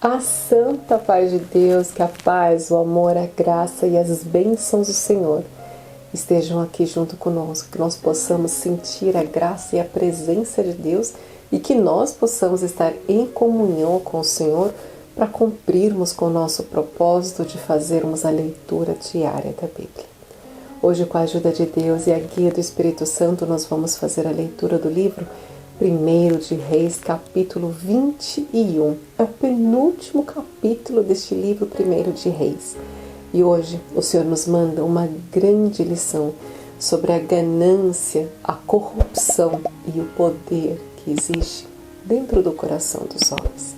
A santa paz de Deus, que a paz, o amor, a graça e as bênçãos do Senhor estejam aqui junto conosco, que nós possamos sentir a graça e a presença de Deus e que nós possamos estar em comunhão com o Senhor para cumprirmos com o nosso propósito de fazermos a leitura diária da Bíblia. Hoje, com a ajuda de Deus e a guia do Espírito Santo, nós vamos fazer a leitura do livro 1 de Reis, capítulo 21. É o penúltimo capítulo deste livro 1 de Reis. E hoje o Senhor nos manda uma grande lição sobre a ganância, a corrupção e o poder que existe dentro do coração dos homens.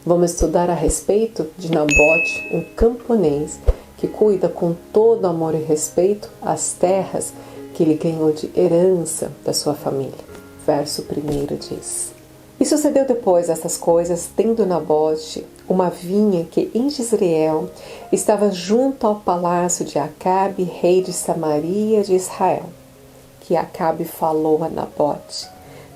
Vamos estudar a respeito de Nabote, um camponês que cuida com todo amor e respeito as terras que ele ganhou de herança da sua família. Verso 1 diz: E sucedeu depois estas coisas, tendo Nabote uma vinha que em Jezreel estava junto ao palácio de Acabe, rei de Samaria de Israel, que Acabe falou a Nabote,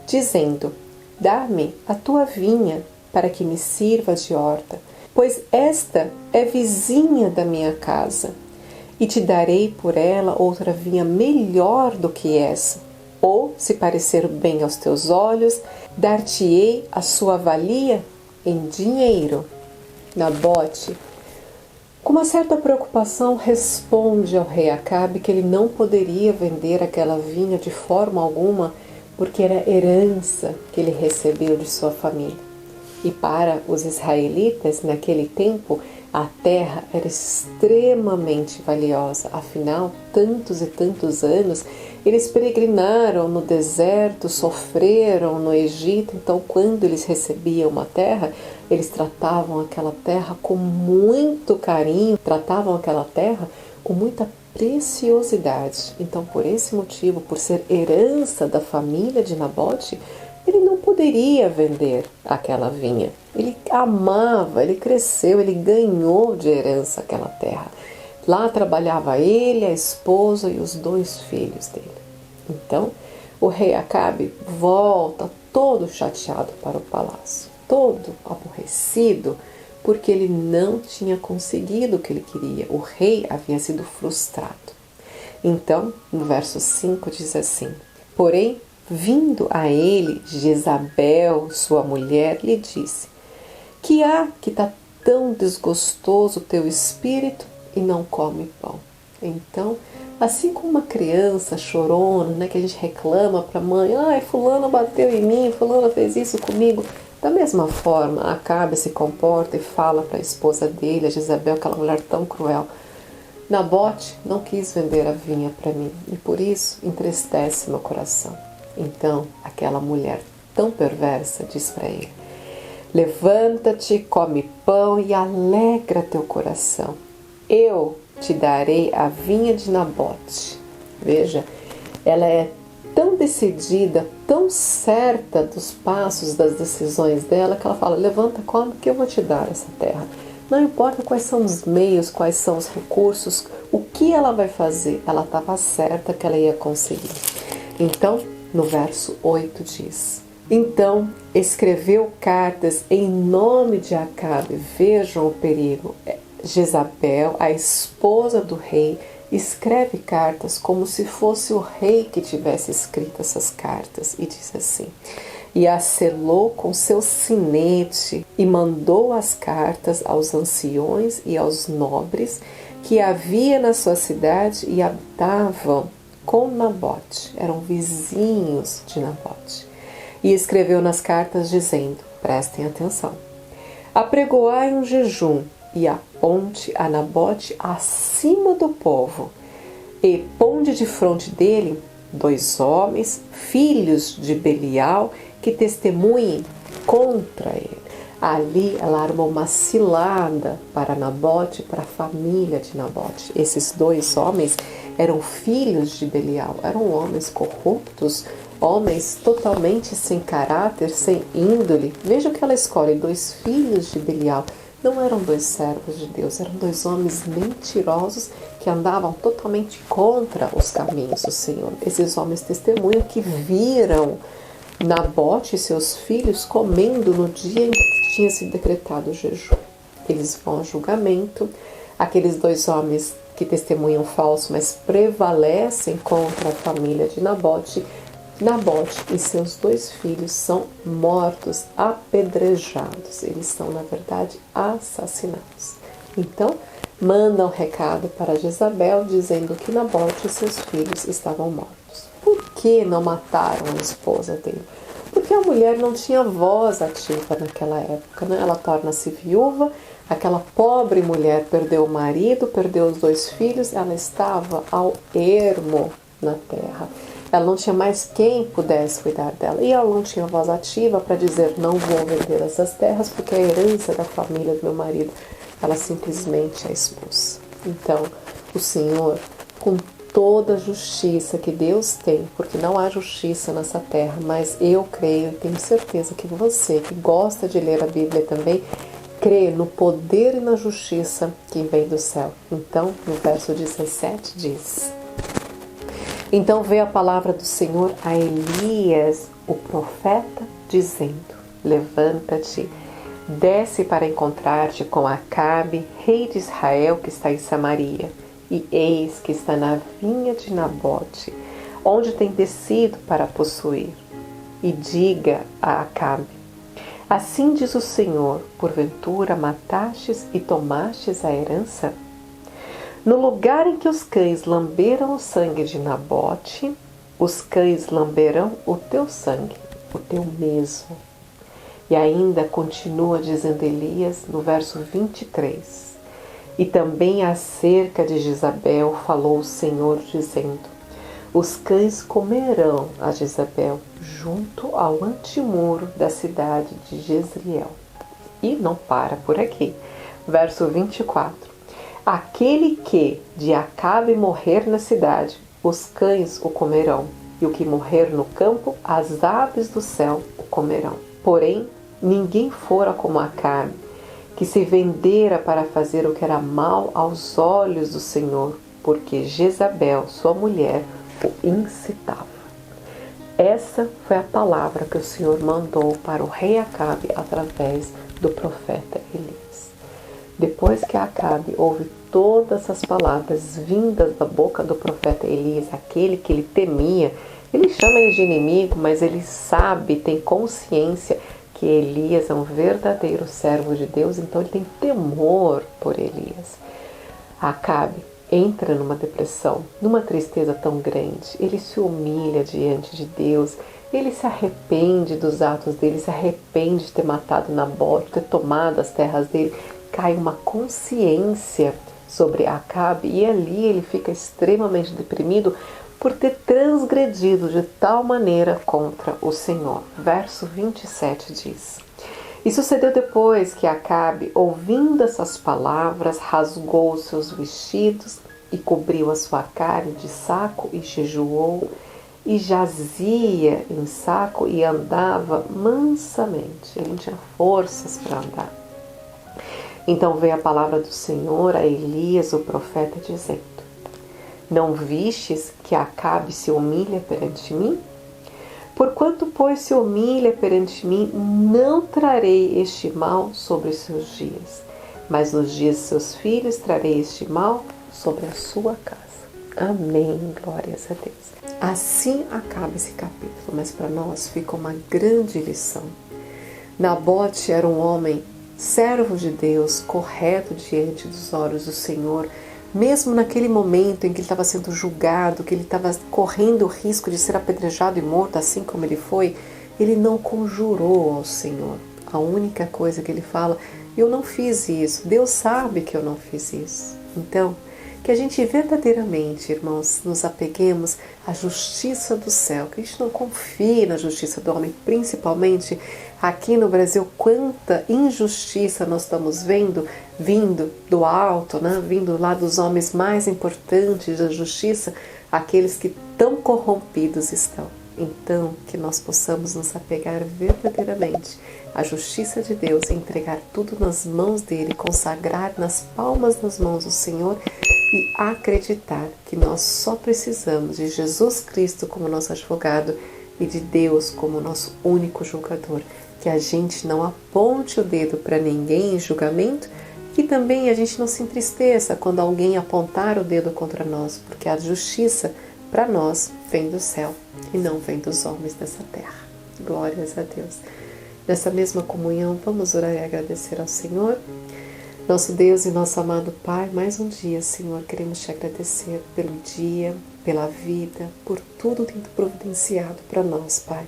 dizendo: Dá-me a tua vinha, para que me sirvas de horta, pois esta é vizinha da minha casa, e te darei por ela outra vinha melhor do que essa. Ou, se parecer bem aos teus olhos, dar-te-ei a sua valia em dinheiro. Nabote, com uma certa preocupação, responde ao rei Acabe que ele não poderia vender aquela vinha de forma alguma, porque era herança que ele recebeu de sua família. E para os israelitas, naquele tempo, a terra era extremamente valiosa. Afinal, tantos e tantos anos, eles peregrinaram no deserto, sofreram no Egito. Então, quando eles recebiam uma terra, eles tratavam aquela terra com muito carinho, tratavam aquela terra com muita preciosidade. Então, por esse motivo, por ser herança da família de Nabote, ele não poderia vender aquela vinha. Ele amava, ele cresceu, ele ganhou de herança aquela terra. Lá trabalhava ele, a esposa e os 2 filhos dele. Então, o rei Acabe volta todo chateado para o palácio, todo aborrecido, porque ele não tinha conseguido o que ele queria. O rei havia sido frustrado. Então, no verso 5 diz assim: Porém, vindo a ele Jezabel, sua mulher, lhe disse: Que há que está tão desgostoso o teu espírito e não come pão? Então, assim como uma criança chorona, que a gente reclama para a mãe: Ai, fulano bateu em mim, fulano fez isso comigo. Da mesma forma, Acabe se comporta e fala para a esposa dele, a Jezabel, aquela mulher tão cruel: Nabote não quis vender a vinha para mim e por isso entristece meu coração. Então, aquela mulher tão perversa diz para ele: Levanta-te, come pão e alegra teu coração. Eu te darei a vinha de Nabote. Veja, ela é tão decidida, tão certa dos passos, das decisões dela, que ela fala: levanta, come, que eu vou te dar essa terra. Não importa quais são os meios, quais são os recursos, o que ela vai fazer, ela estava certa que ela ia conseguir. Então, no verso 8 diz: Então escreveu cartas em nome de Acabe. Vejam o perigo. Jezabel, a esposa do rei, escreve cartas como se fosse o rei que tivesse escrito essas cartas. E diz assim: E a selou com seu sinete e mandou as cartas aos anciões e aos nobres que havia na sua cidade e habitavam com Nabote, eram vizinhos de Nabote. E escreveu nas cartas dizendo: prestem atenção, apregoai um jejum e aponte a Nabote acima do povo, e ponde de fronte dele 2 homens, filhos de Belial, que testemunhem contra ele. Ali ela armou uma cilada para Nabote, para a família de Nabote. Esses 2 homens eram filhos de Belial, eram homens corruptos, homens totalmente sem caráter, sem índole. Veja que ela escolhe 2 filhos de Belial. Não eram 2 servos de Deus, eram 2 homens mentirosos que andavam totalmente contra os caminhos do Senhor. Esses homens testemunham que viram Nabote e seus filhos comendo no dia em que tinha sido decretado o jejum. Eles vão ao julgamento. Aqueles 2 homens que testemunham falso, mas prevalecem contra a família de Nabote. Nabote e seus 2 filhos são mortos, apedrejados. Eles são, na verdade, assassinados. Então, mandam recado para Jezabel dizendo que Nabote e seus filhos estavam mortos. Por que não mataram a esposa dele? Porque a mulher não tinha voz ativa naquela época, né? Ela torna-se viúva, aquela pobre mulher perdeu o marido, perdeu os 2 filhos, ela estava ao ermo na terra. Ela não tinha mais quem pudesse cuidar dela. E ela não tinha voz ativa para dizer, não vou vender essas terras porque é a herança da família do meu marido. Ela simplesmente a expôs. Então, o Senhor, com toda a justiça que Deus tem, porque não há justiça nessa terra, mas eu creio e tenho certeza que você, que gosta de ler a Bíblia também, crê no poder e na justiça que vem do céu. Então, no verso 17 diz: Então veio a palavra do Senhor a Elias, o profeta, dizendo: Levanta-te, desce para encontrar-te com Acabe, rei de Israel, que está em Samaria. E eis que está na vinha de Nabote, onde tem descido para possuir. E diga a Acabe: Assim diz o Senhor, porventura matastes e tomastes a herança? No lugar em que os cães lamberam o sangue de Nabote, os cães lamberão o teu sangue, o teu mesmo. E ainda continua dizendo Elias no verso 23. E também acerca de Jezabel falou o Senhor dizendo: Os cães comerão a Jezabel junto ao antemuro da cidade de Jezreel. E não para por aqui. Verso 24. Aquele que de Acabe morrer na cidade, os cães o comerão, e o que morrer no campo, as aves do céu o comerão. Porém, ninguém fora como Acabe, que se vendera para fazer o que era mal aos olhos do Senhor, porque Jezabel, sua mulher, o incitava. Essa foi a palavra que o Senhor mandou para o rei Acabe através do profeta Elias. Depois que Acabe ouve todas as palavras vindas da boca do profeta Elias, aquele que ele temia, ele chama ele de inimigo, mas ele sabe, tem consciência que Elias é um verdadeiro servo de Deus, então ele tem temor por Elias. Acabe entra numa depressão, numa tristeza tão grande, ele se humilha diante de Deus, ele se arrepende dos atos dele, se arrepende de ter matado Nabote, de ter tomado as terras dele, cai uma consciência sobre Acabe e ali ele fica extremamente deprimido por ter transgredido de tal maneira contra o Senhor. Verso 27 diz: E sucedeu depois que Acabe, ouvindo essas palavras, rasgou os seus vestidos e cobriu a sua carne de saco e jejuou, e jazia em saco e andava mansamente. Ele não tinha forças para andar. Então veio a palavra do Senhor a Elias, o profeta, dizendo: Não vistes que Acabe se humilha perante mim? Porquanto, pois, se humilha perante mim, não trarei este mal sobre os seus dias, mas nos dias de seus filhos trarei este mal sobre a sua casa. Amém, glórias a Deus. Assim acaba esse capítulo, mas para nós fica uma grande lição. Nabote era um homem servo de Deus, correto diante dos olhos do Senhor, mesmo naquele momento em que ele estava sendo julgado, que ele estava correndo o risco de ser apedrejado e morto, assim como ele foi, ele não conjurou ao Senhor. A única coisa que ele fala: eu não fiz isso, Deus sabe que eu não fiz isso. Então, que a gente verdadeiramente, irmãos, nos apeguemos à justiça do céu, que a gente não confie na justiça do homem, principalmente aqui no Brasil, quanta injustiça nós estamos vendo vindo do alto, né? Vindo lá dos homens mais importantes da justiça, aqueles que tão corrompidos estão. Então, que nós possamos nos apegar verdadeiramente à justiça de Deus, entregar tudo nas mãos dele, consagrar nas palmas das mãos do Senhor e acreditar que nós só precisamos de Jesus Cristo como nosso advogado e de Deus como nosso único julgador. Que a gente não aponte o dedo para ninguém em julgamento, Que também a gente não se entristeça quando alguém apontar o dedo contra nós, porque a justiça para nós vem do céu e não vem dos homens dessa terra. Glórias a Deus. Nessa mesma comunhão, vamos orar e agradecer ao Senhor. Nosso Deus e nosso amado Pai, mais um dia, Senhor, queremos te agradecer pelo dia, pela vida, por tudo que tem providenciado para nós, Pai.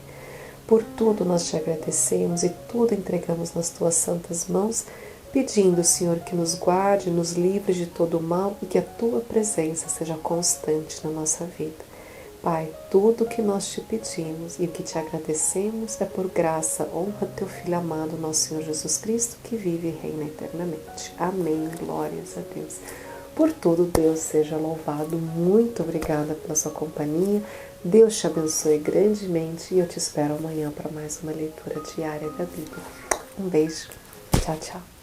Por tudo nós te agradecemos e tudo entregamos nas tuas santas mãos, pedindo, Senhor, que nos guarde, nos livre de todo o mal e que a tua presença seja constante na nossa vida. Pai, tudo o que nós te pedimos e o que te agradecemos é por graça, honra teu Filho amado, nosso Senhor Jesus Cristo, que vive e reina eternamente. Amém. Glórias a Deus. Por tudo, Deus seja louvado. Muito obrigada pela sua companhia. Deus te abençoe grandemente e eu te espero amanhã para mais uma leitura diária da Bíblia. Um beijo. Tchau, tchau.